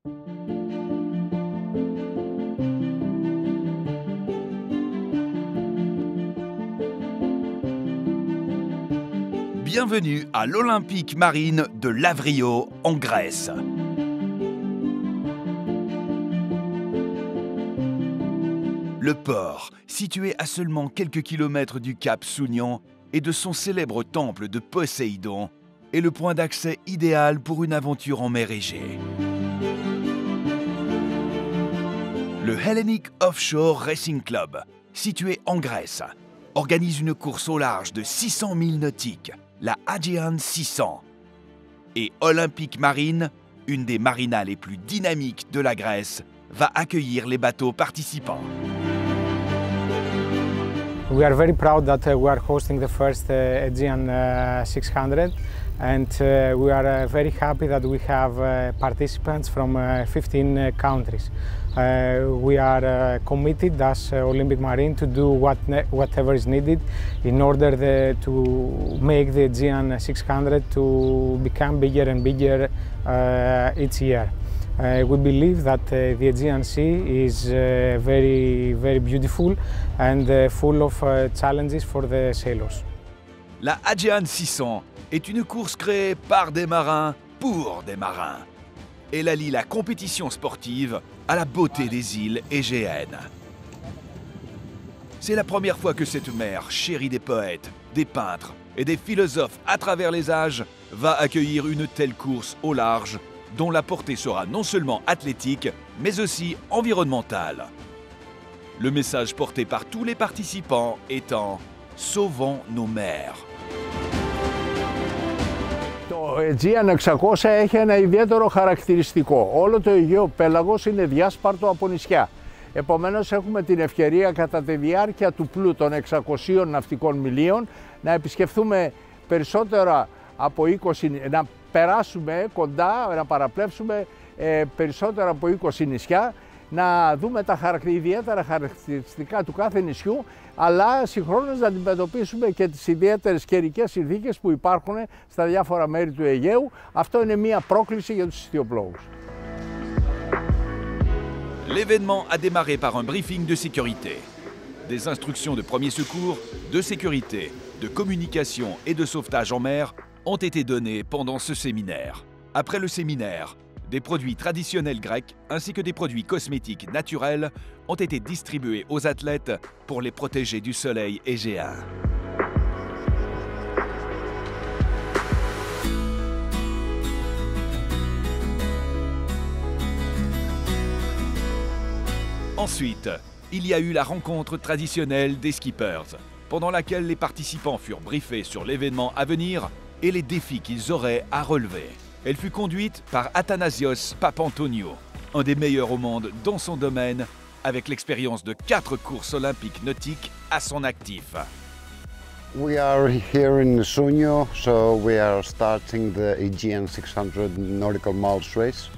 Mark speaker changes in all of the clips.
Speaker 1: Bienvenue à l'Olympique marine de Lavrio, en Grèce. Le port, situé à seulement quelques kilomètres du cap Sounion et de son célèbre temple de Poséidon, est le point d'accès idéal pour une aventure en mer Égée. Le Hellenic Offshore Racing Club, situé en Grèce, organise une course au large de 600 milles nautiques, la Aegean 600. Et Olympique Marine, une des marinas les plus dynamiques de la Grèce, va accueillir les bateaux participants.
Speaker 2: We are very proud that we are hosting the first Aegean 600, and we are very happy that we have participants from 15 countries. We are committed as Olympic Marine to do whatever is needed in order to make the Aegean 600 to become bigger and bigger each year. We believe that the Aegean Sea is very beautiful and full of challenges for the sailors.
Speaker 1: La Aegean 600 est une course créée par des marins pour des marins. Elle allie la compétition sportive à la beauté des îles égéennes. C'est la première fois que cette mer, chérie des poètes, des peintres et des philosophes à travers les âges, va accueillir une telle course au large, dont la portée sera non seulement athlétique, mais aussi environnementale. Le message porté par tous les participants étant « Sauvons nos mers ».
Speaker 3: Το Aegean 600 έχει ένα ιδιαίτερο χαρακτηριστικό. Όλο το Αιγαίο πέλαγος είναι διάσπαρτο από νησιά. Επομένως έχουμε την ευκαιρία κατά τη διάρκεια του πλού των 600 ναυτικών μιλίων να επισκεφθούμε περισσότερα από 20, να περάσουμε κοντά, να παραπλέψουμε περισσότερα από 20 νησιά, να δούμε τα ιδιαίτερα χαρακτηριστικά του κάθε νησιού, αλλά συγχρόνως να αντιμετωπίσουμε και τις ιδιαίτερες καιρικές συνθήκες που υπάρχουν στα διάφορα μέρη του Αιγαίου. Αυτό είναι μια πρόκληση για τους ιστιοπλώους.
Speaker 1: L'événement a démarré par un briefing de sécurité. Des instructions de premier secours, de sécurité, de communication et de sauvetage en mer ont été données pendant ce séminaire. Après le séminaire, des produits traditionnels grecs ainsi que des produits cosmétiques naturels ont été distribués aux athlètes pour les protéger du soleil égéen. Ensuite, il y a eu la rencontre traditionnelle des skippers, pendant laquelle les participants furent briefés sur l'événement à venir et les défis qu'ils auraient à relever. Elle fut conduite par Athanasios Papantonio, un des meilleurs au monde dans son domaine, avec l'expérience de 4 courses olympiques nautiques à son actif.
Speaker 4: We are here in Sounio, so we are starting the Aegean 600 nautical miles race,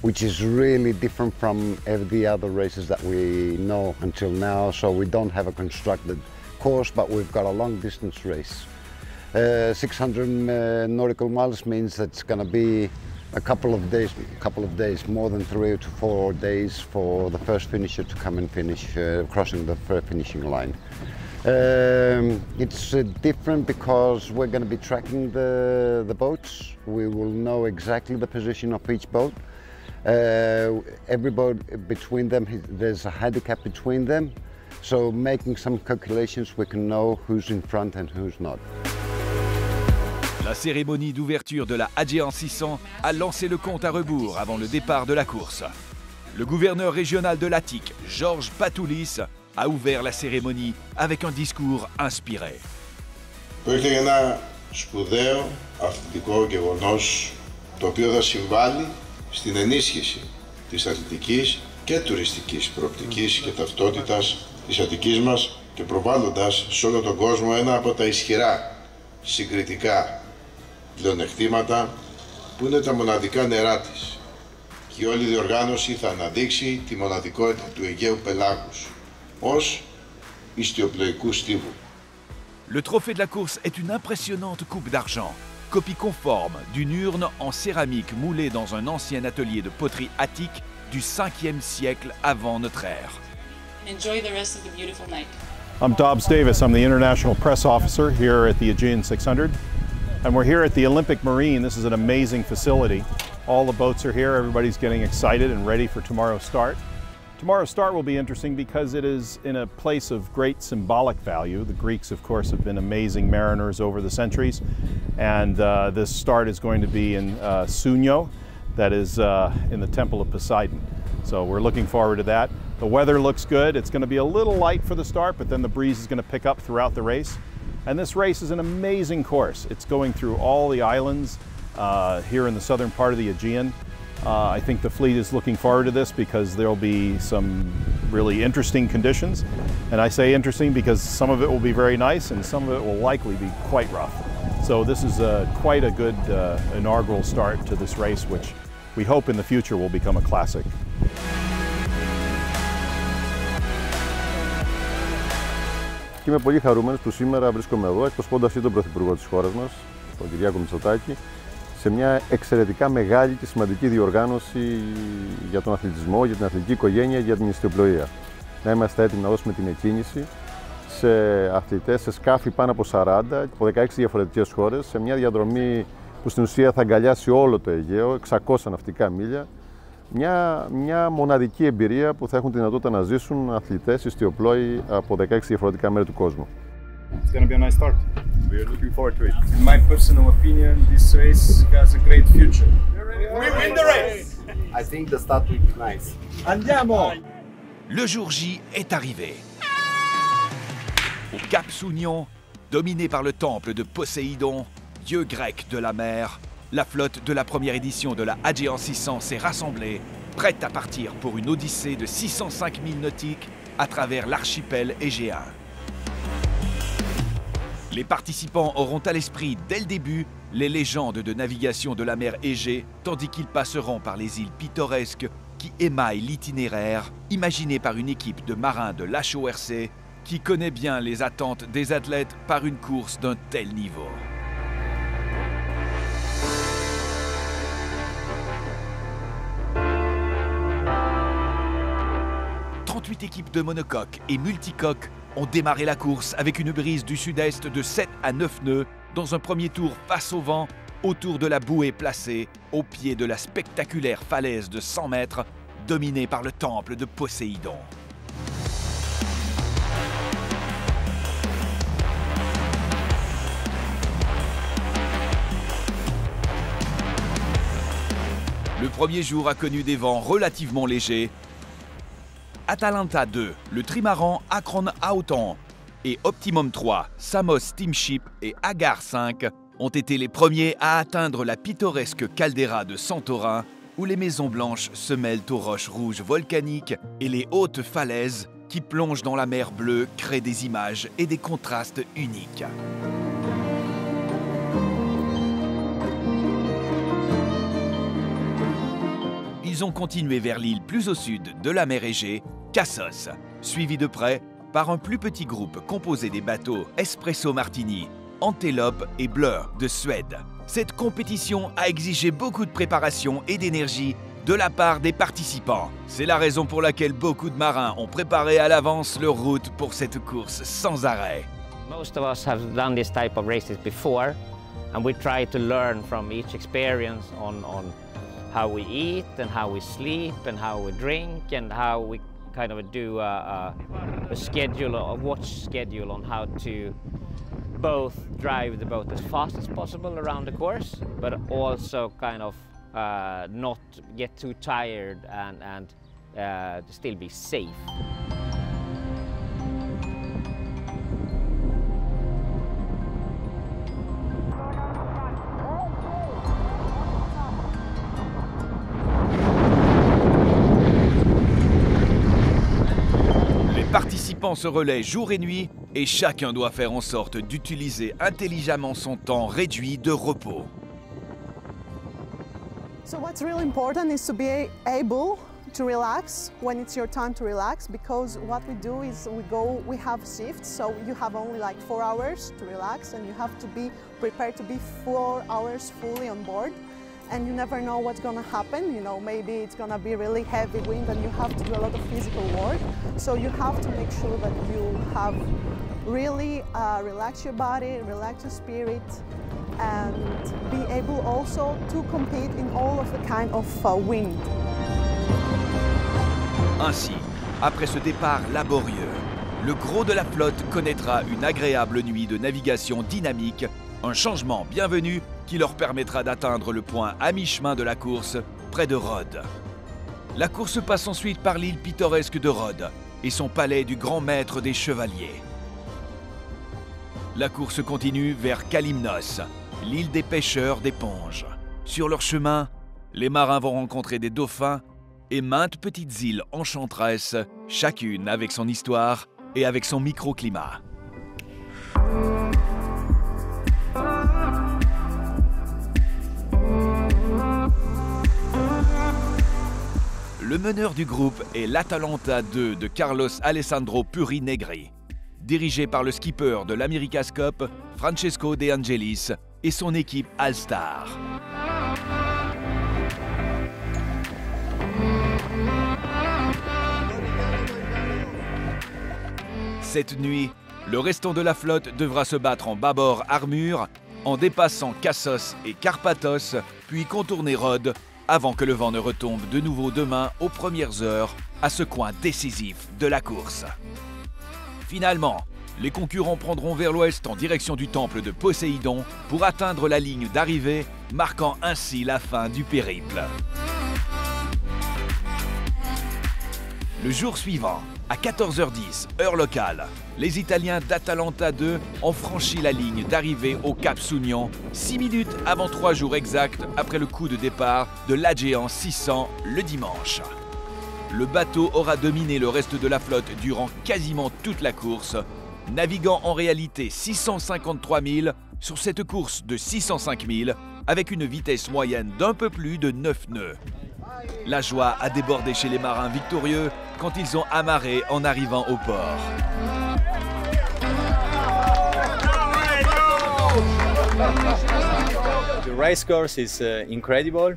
Speaker 4: which is really different from every other races that we know until now. So we don't have a constructed course, but we've got a long distance race. 600 nautical miles means that it's going to be a couple of days, more than 3 to 4 days for the first finisher to come and finish, crossing the finishing line. It's different because we're going to be tracking the boats. We will know exactly the position of each boat. Every boat between them, there's a handicap between them. So making some calculations, we can know who's in front and who's not.
Speaker 1: La cérémonie d'ouverture de la Aegean 600 a lancé le compte à rebours avant le départ de la course. Le gouverneur régional de l'Attique, Georges Patoulis, a ouvert la cérémonie avec un discours inspiré.
Speaker 5: Πρόκειται για ένα σπουδαίο αθλητικό γεγονός, το οποίο θα συμβάλλει στην ενίσχυση της αθλητικής και τουριστικής προοπτικής και ταυτότητας της Αττικής μας και προβάλλοντας σε όλο τον κόσμο ένα από τα ισχυρά συγκριτικά πλεονεκτήματα που είναι τα μοναδικά νερά της. Και όλη η διοργάνωση θα αναδείξει τη μοναδικότητα του Αιγαίου πελάγους ως ιστιοπλοϊκού στίβου.
Speaker 1: Le trophée de la course est une impressionnante coupe d'argent, copie conforme d'une urne en céramique moulée dans un ancien atelier de poterie attique du 5e siècle avant notre ère.
Speaker 6: Enjoy the rest of the beautiful night.
Speaker 7: I'm Dobbs Davis. I'm the International Press Officer here at the Aegean 600. And we're here at the Olympic Marine. This is an amazing facility. All the boats are here. Everybody's getting excited and ready for tomorrow's start. Tomorrow's start will be interesting because it is in a place of great symbolic value. The Greeks, of course, have been amazing mariners over the centuries. And this start is going to be in Sunio, that is in the Temple of Poseidon. So we're looking forward to that. The weather looks good. It's going to be a little light for the start, but then the breeze is going to pick up throughout the race. And this race is an amazing course. It's going through all the islands here in the southern part of the Aegean. I think the fleet is looking forward to this because there'll be some really interesting conditions. And I say interesting because some of it will be very nice and some of it will likely be quite rough. So this is quite a good inaugural start to this race, which we hope in the future will become a classic.
Speaker 8: Και είμαι πολύ χαρούμενος που σήμερα βρίσκομαι εδώ εκπροσωπώντας τον Πρωθυπουργό της χώρας μας, τον Κυριάκο Μητσοτάκη, σε μια εξαιρετικά μεγάλη και σημαντική διοργάνωση για τον αθλητισμό, για την αθλητική οικογένεια, για την νηστιοπλοεία. Να είμαστε έτοιμοι να δώσουμε την εκκίνηση σε αθλητές, σε σκάφη πάνω από 40 από 16 διαφορετικές χώρες, σε μια διαδρομή που στην ουσία θα αγκαλιάσει όλο το Αιγαίο, 600 ναυτικά μίλια. Μια μοναδική εμπειρία που θα έχουν τη δυνατότητα να ζήσουν αθλητές ιστιοπλόοι από 16 διαφορετικά μέρη του κόσμου.
Speaker 7: It's going to be a nice start. We are looking forward to it.
Speaker 9: In my personal opinion, this race has a great future.
Speaker 10: We win the race! I think the start will be nice.
Speaker 9: Andiamo!
Speaker 1: Le jour J est arrivé. Au Cap Sounion, dominé par le temple de Poséidon, dieu grec de la mer, la flotte de la première édition de la Aegean 600 s'est rassemblée, prête à partir pour une odyssée de 605 milles nautiques à travers l'archipel égéen. Les participants auront à l'esprit dès le début les légendes de navigation de la mer Égée, tandis qu'ils passeront par les îles pittoresques qui émaillent l'itinéraire, imaginé par une équipe de marins de l'HORC qui connaît bien les attentes des athlètes par une course d'un tel niveau. Équipes de monocoques et multicoques ont démarré la course avec une brise du sud-est de 7 à 9 nœuds dans un premier tour face au vent autour de la bouée placée au pied de la spectaculaire falaise de 100 mètres dominée par le temple de Poséidon. Le premier jour a connu des vents relativement légers. Atalanta 2, le trimaran Akron Auton et Optimum 3, Samos Steamship et Agar 5 ont été les premiers à atteindre la pittoresque caldeira de Santorin où les maisons blanches se mêlent aux roches rouges volcaniques et les hautes falaises qui plongent dans la mer bleue créent des images et des contrastes uniques. Ils ont continué vers l'île plus au sud de la mer Égée, Kassos, suivi de près par un plus petit groupe composé des bateaux Espresso Martini, Antelope et Blur de Suède. Cette compétition a exigé beaucoup de préparation et d'énergie de la part des participants. C'est la raison pour laquelle beaucoup de marins ont préparé à l'avance leur route pour cette course sans arrêt.
Speaker 11: Most of us have done this type of races before, and we try to learn from each experience on how we eat and how we sleep and how we drink and how we kind of do a schedule, a watch schedule on how to both drive the boat as fast as possible around the course, but also kind of not get too tired and still be safe.
Speaker 1: Les participants se relaient jour et nuit et chacun doit faire en sorte d'utiliser intelligemment son temps réduit de repos.
Speaker 12: So what's really important is to be able to relax when it's your time to relax, because what we do is we have shifts, so you have only like 4 hours to relax and you have to be prepared to be 4 hours fully on board, and you never know what's going to happen. You know, maybe it's going to be really heavy wind and you have to do a lot of physical work, so you have to make sure that you have really relax your body, relax your spirit, and be able also to compete in all of the kind of wind.
Speaker 1: Ainsi, après ce départ laborieux, le gros de la flotte connaîtra une agréable nuit de navigation dynamique, un changement bienvenu qui leur permettra d'atteindre le point à mi-chemin de la course, près de Rhodes. La course passe ensuite par l'île pittoresque de Rhodes et son palais du grand maître des chevaliers. La course continue vers Kalymnos, l'île des pêcheurs d'éponges. Sur leur chemin, les marins vont rencontrer des dauphins et maintes petites îles enchanteresses, chacune avec son histoire et avec son microclimat. Le meneur du groupe est l'Atalanta 2 de Carlos Alessandro Purinegri, dirigé par le skipper de l'America's Cup, Francesco De Angelis, et son équipe All-Star. Cette nuit, le restant de la flotte devra se battre en bâbord armure, en dépassant Kassos et Karpathos, puis contourner Rhodes, avant que le vent ne retombe de nouveau demain aux premières heures, à ce coin décisif de la course. Finalement, les concurrents prendront vers l'ouest en direction du temple de Poséidon pour atteindre la ligne d'arrivée, marquant ainsi la fin du périple. Le jour suivant, à 14h10, heure locale, les Italiens d'Atalanta 2 ont franchi la ligne d'arrivée au Cap Sounion, 6 minutes avant 3 jours exacts après le coup de départ de l'Aegean 600 le dimanche. Le bateau aura dominé le reste de la flotte durant quasiment toute la course, naviguant en réalité 653 000 sur cette course de 605 000 avec une vitesse moyenne d'un peu plus de 9 nœuds. La joie a débordé chez les marins victorieux quand ils ont amarré en arrivant au port.
Speaker 9: The race course is incredible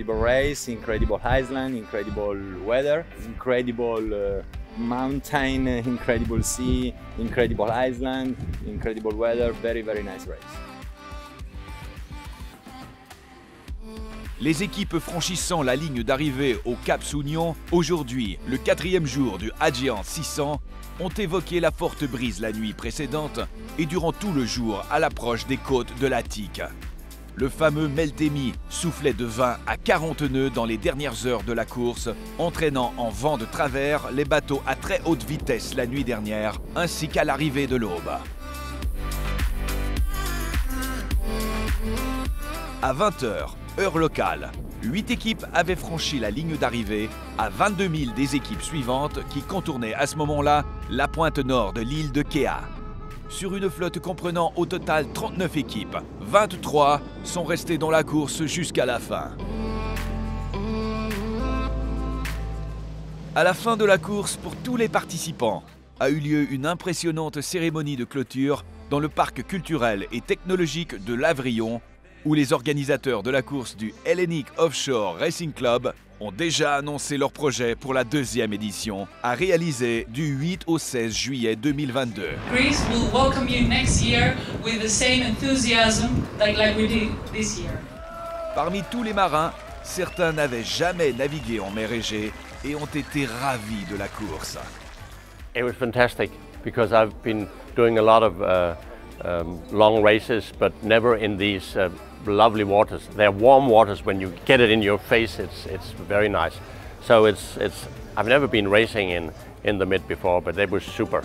Speaker 9: race, incredible island, incredible weather, incredible mountain, incredible sea, incredible island, incredible weather, very nice race.
Speaker 1: Les équipes franchissant la ligne d'arrivée au Cap Sounion, aujourd'hui, le 4e jour du Aegean 600, ont évoqué la forte brise la nuit précédente et durant tout le jour à l'approche des côtes de l'Attique. Le fameux Meltemi soufflait de 20 à 40 nœuds dans les dernières heures de la course, entraînant en vent de travers les bateaux à très haute vitesse la nuit dernière, ainsi qu'à l'arrivée de l'aube. À 20h, heure locale, 8 équipes avaient franchi la ligne d'arrivée, à 22 000 des équipes suivantes qui contournaient à ce moment-là la pointe nord de l'île de Kéa. Sur une flotte comprenant au total 39 équipes, 23 sont restées dans la course jusqu'à la fin. À la fin de la course, pour tous les participants, a eu lieu une impressionnante cérémonie de clôture dans le parc culturel et technologique de Lavrion, où les organisateurs de la course du Hellenic Offshore Racing Club ont déjà annoncé leur projet pour la 2e édition, à réaliser du 8 au 16 juillet 2022.
Speaker 6: Greece will welcome you next year with the same enthusiasm like we did this year.
Speaker 1: Parmi tous les marins, certains n'avaient jamais navigué en mer Égée et ont été ravis de la course.
Speaker 13: It was fantastic because I've been doing a lot of long races, but never in these lovely waters. They're warm waters. When you get it in your face, it's very nice. So I've never been racing in the mid before, but it was super.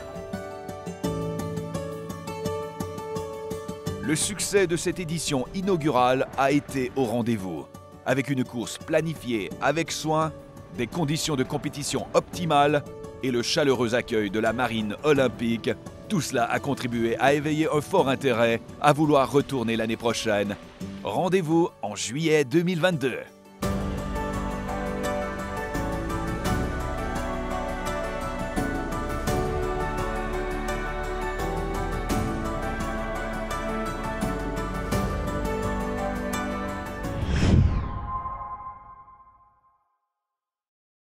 Speaker 1: Le succès de cette édition inaugurale a été au rendez-vous. Avec une course planifiée avec soin, des conditions de compétition optimales et le chaleureux accueil de la marine olympique, tout cela a contribué à éveiller un fort intérêt à vouloir retourner l'année prochaine. Rendez-vous en juillet 2022.